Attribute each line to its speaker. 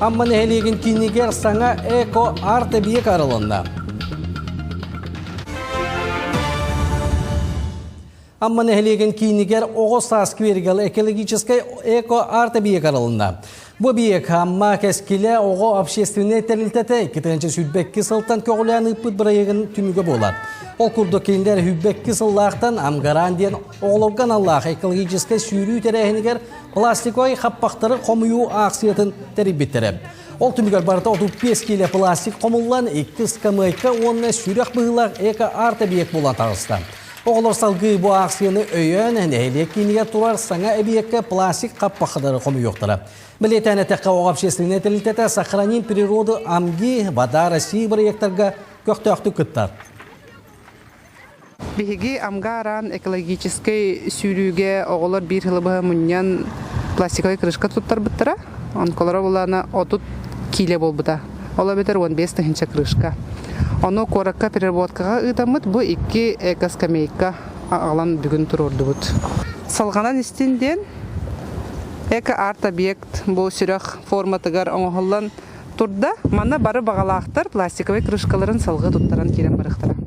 Speaker 1: Amma nehelegen kiniger sana eko arte biye karalında. Amma nehelegen kiniger Oğuz Kvergel экологической эко-арта биек аралында. Бұл биек амма кәскелі оғы общественный тәрілтеті 2-ші сүдбеккі сылтан көғілән ұппыт бірайығын түмігі болар. Ол күрді кейіндер хүббеккі сыллақтан амгаран ден оғылған Аллах экологической сүйрүү тәрәхінігер пластикой қаппақтары қомыю ақсиятын тәрібеттірі. Ол түмігер барыта 35 келі пластик қомылан 2 скамайка онына сүрек бұғылақ эко-арта биек болан тағысты. Оғылар салғы bu ақсияны өйен әнәйлек кейінге тұрар саңа әбиекке пластик қаппақыдары қомы yoқтыры. Білетәні тәққа оғап шесіліне тәлітеті сақранин природы амги бада Россия проекттарға көқтөқті күттар.
Speaker 2: Беги амгаран экологической сүйрүүге оғылар бір хылыбы мұньян пластиковый крышка туттар бұттыра. Онколары боланы 30 киле бол бұда. Ола бетер 15 тахинча крышка. Оны коракка переработкаға ыдамыд, бұл 2 эко-скамейка ағалан бүгін тұрорды бұд. Салғанан істенден эко-арт объект бұл сүрек форматығар оңғылан тұрда, мана бары бағалақтар пластиковый крышкаларын салғы тұттаран керен барықтыра.